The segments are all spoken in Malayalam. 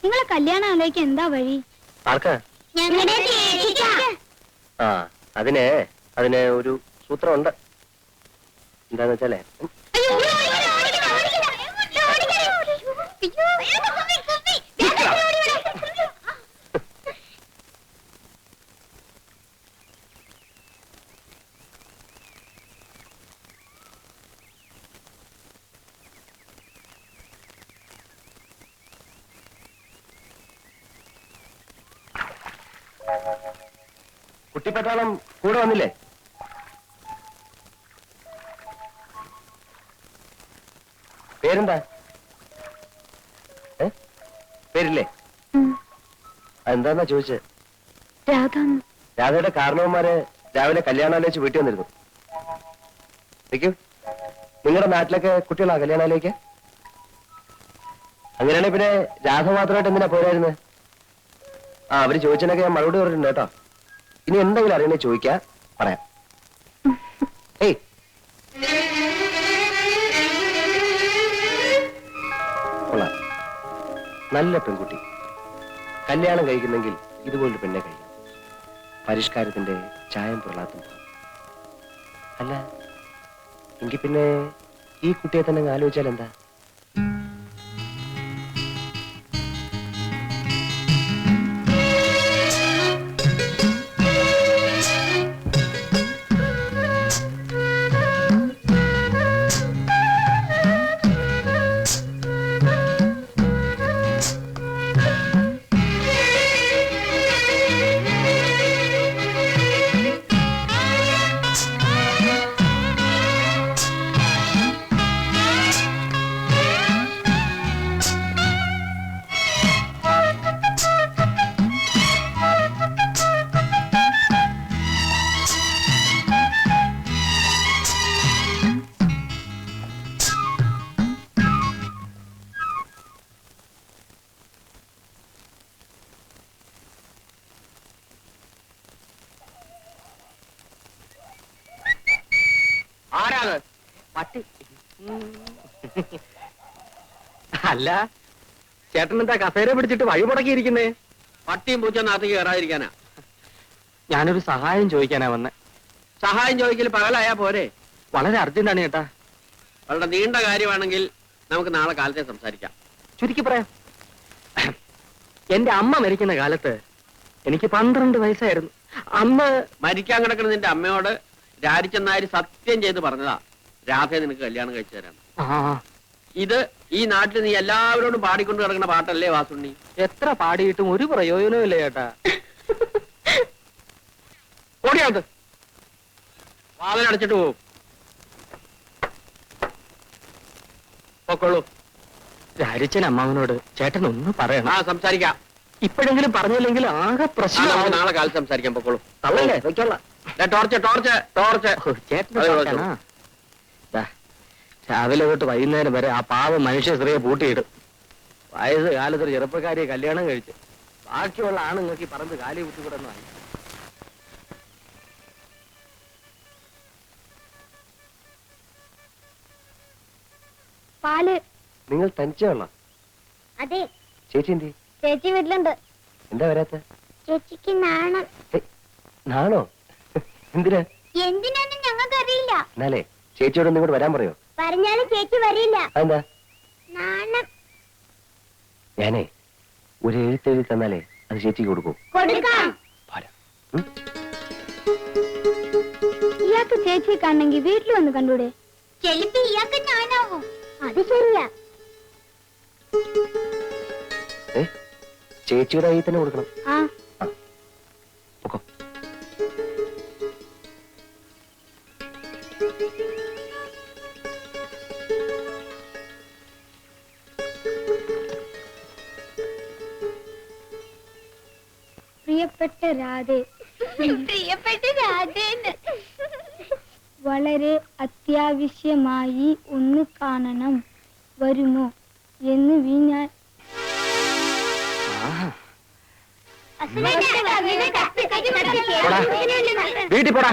നിങ്ങളെ കല്യാണം ആലോചിക്കാൻ എന്താ വഴി? ആർക്കാ? ആ അതിന് ഒരു സൂത്രമുണ്ട്. എന്താന്ന് വെച്ചാലേ, കുട്ടിപ്പട്ടാളം കൂടെ വന്നില്ലേ? പേരെന്താ? പേരില്ലേ? അതെന്താന്നാ ചോദിച്ചത്? രാധയുടെ കാരണവന്മാര് രാവിലെ കല്യാണാലോചിച്ച് വീട്ടിൽ വന്നിരുന്നു. നിങ്ങളുടെ നാട്ടിലൊക്കെ കുട്ടികളാ കല്യാണാലോചിക്ക? അങ്ങനെയാണെങ്കിൽ പിന്നെ രാധ മാത്രമായിട്ട് എന്തിനാ പോരായിരുന്നത്? അവര് ചോദിച്ചതിനൊക്കെ ഞാൻ മറുപടി പറഞ്ഞിട്ടുണ്ട് കേട്ടോ. ഇനി എന്തെങ്കിലും അറിയണേ ചോദിക്കാ, പറയാം. ഏയ്, കൊള്ളാം, നല്ല പെൺകുട്ടി. കല്യാണം കഴിക്കുന്നെങ്കിൽ ഇതുപോലൊരു പെണ്ണെ കഴിക്കണം. പരിഷ്കാരത്തിന്റെ ചായം പൊള്ളാത്തും. അല്ല എങ്കിൽ പിന്നെ ഈ കുട്ടിയെ തന്നെ ആലോചിച്ചാൽ എന്താ? അല്ല, ചേട്ടൻ എന്താ കസേര പിടിച്ചിട്ട് വഴി മുടക്കിയിരിക്കുന്നേ? പട്ടിയും പൂച്ച നാട്ടിക്ക് കയറാതിരിക്കാനാ. ഞാനൊരു സഹായം ചോദിക്കാനാ വന്നെ. സഹായം ചോദിക്കൽ പകലായാ പോരെ? വളരെ അർജന്റാണ് ചേട്ടാ. വളരെ നീണ്ട കാര്യമാണെങ്കിൽ നമുക്ക് നാളെ കാലത്തെ സംസാരിക്കാം. ചുരുക്കി പറയാം, എന്റെ അമ്മ മരിക്കുന്ന കാലത്ത് എനിക്ക് 12 വയസ്സായിരുന്നു. അന്ന് മരിക്കാൻ കിടക്കുന്ന നിന്റെ അമ്മയോട് രാജിച്ചെന്നാര് സത്യം ചെയ്ത് പറഞ്ഞതാ, രാധയെ നിനക്ക് കല്യാണം കഴിച്ചു തരാം. ഇത് ഈ നാട്ടിൽ നീ എല്ലാവരോടും പാടിക്കൊണ്ട് കിടക്കുന്ന പാട്ടല്ലേ വാസുണ്ണി? എത്ര പാടിയിട്ടും ഒരു പ്രയോജനവും ഇല്ല ചേട്ടാ. ഓടിയാത് വാതിലടച്ചിട്ട് പോവും. പൊക്കോളൂ. രാജിച്ചൻ അമ്മാവനോട് ചേട്ടൻ ഒന്ന് പറയണം. സംസാരിക്കാം. ഇപ്പോഴെങ്കിലും പറഞ്ഞില്ലെങ്കിൽ ആകെ പ്രശ്നം. നാളെ കാലത്ത് സംസാരിക്കാൻ. പൊക്കോളൂ. തള്ളല്ലേ, വെച്ചോളാം. Torch torch torch. ചേട്ടൻ രാവിലെ തൊട്ട് വൈകുന്നേരം വരെ ആ പാവം മനുഷ്യ സ്ത്രീയെ പൂട്ടിയിടും. വയസ്സ് കാലത്തൊരു ചെറുപ്പക്കാരിയെ കല്യാണം കഴിച്ച് ബാക്കിയുള്ള ആണുങ്ങൾക്ക് ഈ പറമ്പ് കാലി കുത്തിക്കൂടെന്നായി. പാല് നിങ്ങൾ തനിച്ചുള്ള? അതെ. ചേച്ചി എന്തി? ചേച്ചി വീട്ടിലുണ്ട്. എന്താ വരാത്ത? ചേച്ചിക്ക് നാണം. നാണോ? എന്തിനാ? എന്തിനാന്ന് ഞങ്ങൾക്ക് അറിയില്ല. എന്നാലേ ചേച്ചിയോട് ഇങ്ങോട്ട് വരാൻ പറയോ? പറഞ്ഞാലും ചേച്ചി വരില്ല. എന്താ? നാണം. ഞാനേ ഒരു എഴുത്തെഴുതി തന്നാലേ അത് ചേച്ചിക്ക് കൊടുക്കൂ. കൊടുക്കാം. ഇയാൾക്ക് ചേച്ചിയെ കാണണമെങ്കിൽ വീട്ടിൽ വന്ന് കണ്ടൂടെ? ചെലപ്പോ ഇയാൾക്ക് ഞാനാവും. അത് ശരിയാ. ചേച്ചിയുടെ കയ്യിൽ തന്നെ കൊടുക്കണം. പ്രിയപ്പെട്ട രാധേ, വളരെ അത്യാവശ്യമായി ഒന്ന് കാണണം, വരുമോ എന്ന് വീഞ്ഞാൽ. വീട്ടിൽ പോടാ.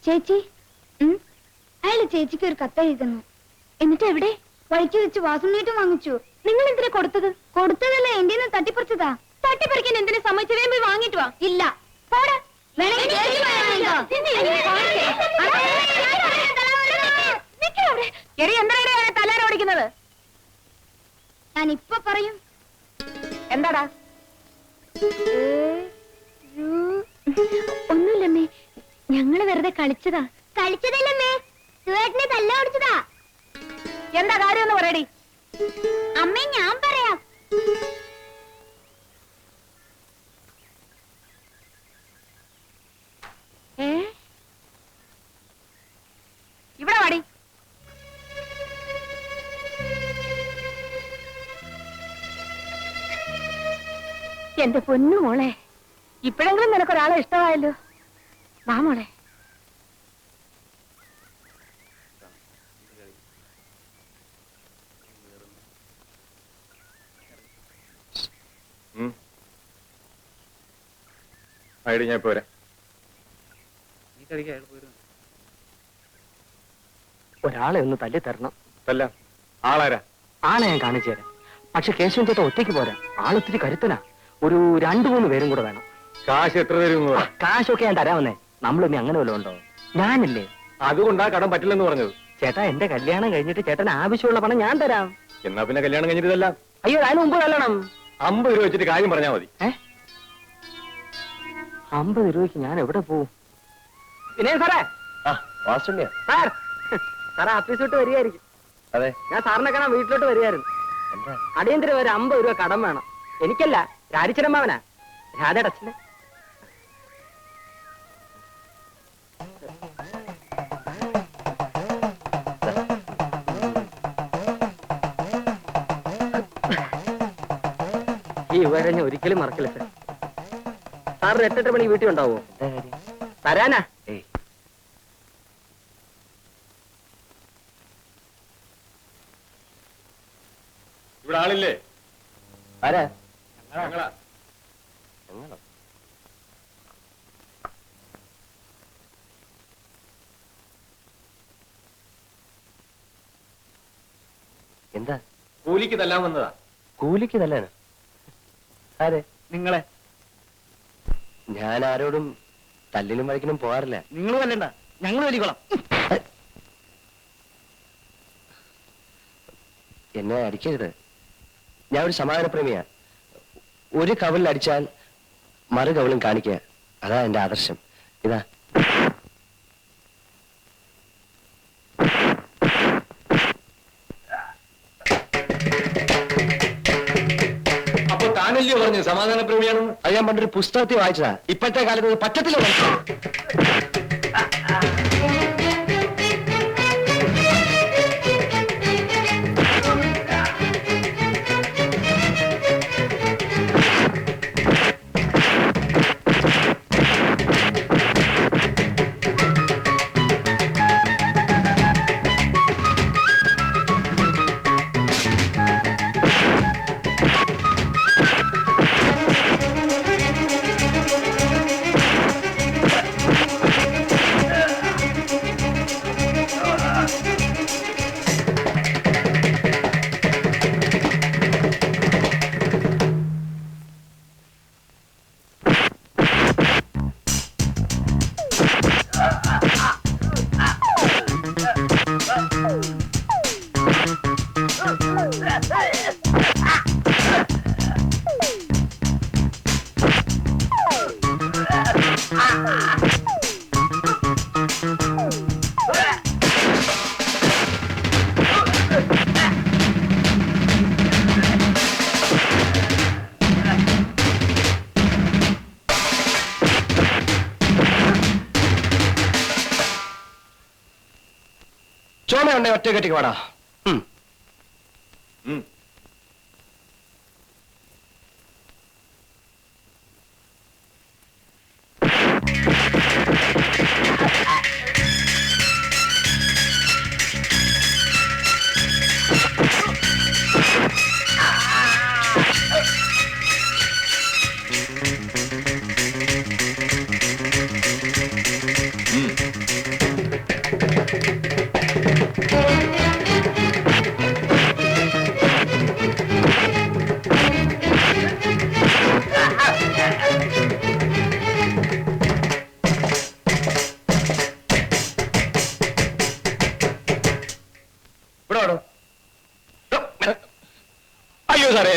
ചേച്ചി അയാള് ചേച്ചിക്ക് ഒരു കത്തെഴുതുന്നു. എന്നിട്ട് എവിടെ? വഴിക്ക് വെച്ച് വാസുണ്ണീട്ടും വാങ്ങിച്ചു. നിങ്ങൾ എന്തിനാ കൊടുത്തത്? കൊടുത്തതല്ല, എന്റെ നിന്ന് തട്ടിപ്പറിച്ചതാ. തട്ടിപ്പറിക്കാൻ എന്തിനാ സമ്മതിച്ചു? വേഗം പോയി വാങ്ങിട്ട് വാ. ഇല്ല, പോടാ. തലാരോടിക്കുന്നത് ഞാൻ ഇപ്പൊ പറയും. എന്താടാ? ഒന്നുമില്ലമ്മേ, ഞങ്ങള് വെറുതെ കളിച്ചതാ. കളിച്ചതല്ലമ്മേ, സുവേട്ടനെ തല്ല ഓടിച്ചതാ. എന്താ കാര്യം എന്ന് പറയടി. അമ്മേ ഞാൻ പറയാം. ഇവിടെ വാടി. എന്റെ പൊന്നു മോളെ, ഇപ്പോഴെങ്കിലും നിനക്കൊരാളെ ഇഷ്ടമായല്ലോ. വാ മോളെ. ഞാൻ പോരാ. ഒരാളെ ഒന്ന് തല്ലി തരണം. അല്ല, ആളാരാ? ആളെ ഞാൻ കാണിച്ചു തരാം. പക്ഷെ കേശവൻ ചേട്ടൻ ഒറ്റയ്ക്ക് പോരാ, ആളൊത്തിരി കരുത്തനാ. ഒരു 2-3 പേരും കൂടെ വേണം. കാശ് എത്ര തരും? കാശൊക്കെ ഞാൻ തരാമെന്നേ. നമ്മളിനി അങ്ങനെ വല്ലതും ഉണ്ടോ? ഞാനില്ലേ. അതുകൊണ്ടാ കടം പറ്റില്ലെന്ന് പറഞ്ഞത്. ചേട്ടാ, എന്റെ കല്യാണം കഴിഞ്ഞിട്ട് ചേട്ടന് ആവശ്യമുള്ള പണം ഞാൻ തരാം. എന്നാ പിന്നെ കല്യാണം കഴിഞ്ഞിട്ടല്ല. അയ്യോ, അതിന് മുമ്പ് കല്യാണം. 50 രൂപ വെച്ചിട്ട് കാര്യം പറഞ്ഞാൽ മതി. 50 രൂപയ്ക്ക് ഞാൻ എവിടെ പോവും? പിന്നെ സാറേ, വാസുണ്ണിയാ? സാർ സാറേ ഓഫീസ് വിട്ട് വരികയായിരിക്കും. അതെ. ഞാൻ സാറിനെ കാണാൻ വീട്ടിലോട്ട് വരികയായിരുന്നു. എന്താ? അടിയന്തരം ഒരു 50 രൂപ കടം വേണം. എനിക്കല്ല, രാജിച്ചരമ്മാവനാ, രാധയുടെ അച്ഛന്. ഈ ഉപകാരം ഞാൻ ഒരിക്കലും മറക്കില്ല സാർ. സാറിന് 8-8 മണി വീട്ടിൽ ഉണ്ടാവോ? തരാനാ. ഇവിടെ ആളില്ലേ? ആരാ? ഞങ്ങളാ. എന്താ? കൂലിക്ക് തല്ലാൻ വന്നതാ. കൂലിക്ക് തല്ലാനോ? ആരെ? നിങ്ങളെ. ഞാൻ ആരോടും തല്ലിനും വഴക്കിനും പോകാറില്ല. നിങ്ങൾ തല്ലണ്ട, ഞങ്ങൾ വലിക്കോളാം. എന്നെ അടിക്കരുത്. ഞാൻ ഒരു സമാധാനപ്രേമിയാ. ഒരു കവലിൽ അടിച്ചാൽ മറു കവലും കാണിക്കുക, അതാ എന്റെ ആദർശം. ഇതാ. അപ്പൊ താനല്ലയോ പറഞ്ഞു സമാധാനപ്രേമിയാണെന്ന്? അത് ഞാൻ പണ്ടൊരു പുസ്തകത്തിൽ വായിച്ചതാ. ഇപ്പോഴത്തെ കാലത്ത് പറ്റത്തില്ല. ചോമയുണ്ടെ ഒറ്റ കെട്ടിക്ക് വാടാ.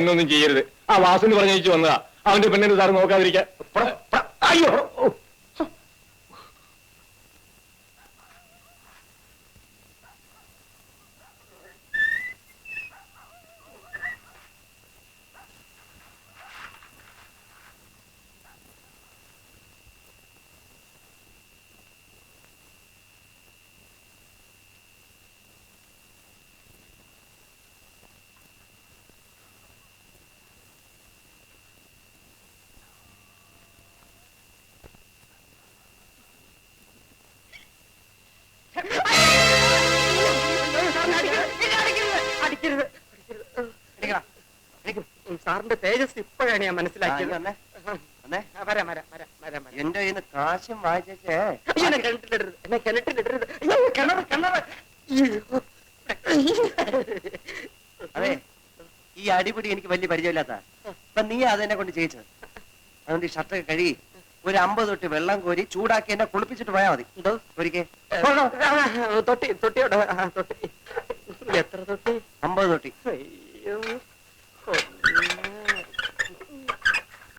എന്നെ ഒന്നും ചെയ്യരുത്. ആ വാസുവിന് പറഞ്ഞയച്ചു വന്നതാ. അവന്റെ പെണ്ണിന് സാർ നോക്കാതിരിക്കാൻ. അയ്യോ. സാറിന്റെ തേജസ് ഇപ്പോഴാണ് ഞാൻ മനസ്സിലാക്കിയത്. വരാം. എന്റെ കയ്യിൽ നിന്ന് കാശും വായിച്ചേ. എന്നെ കിണറ്റിലിടരുത്, എന്നെ കിണറ്റിലിടരുത്. കിണറ്. അതെ, ഈ അടിപിടി എനിക്ക് വലിയ പരിചയമില്ലാത്ത. അപ്പൊ നീ അതെന്നെ കൊണ്ട് ചെയ്യിച്ചത്. അതുകൊണ്ട് ഈ ഷർട്ടൊക്കെ കഴുകി ഒരു 50 തൊട്ടി വെള്ളം കോരി ചൂടാക്കി എന്നെ കുളിപ്പിച്ചിട്ട് പോയാൽ മതി. എന്തോ ഒരിക്കൽ തൊട്ടിയോടെ തൊട്ടി. എത്ര തൊട്ടി? 50 തൊട്ടി. അയ്യോ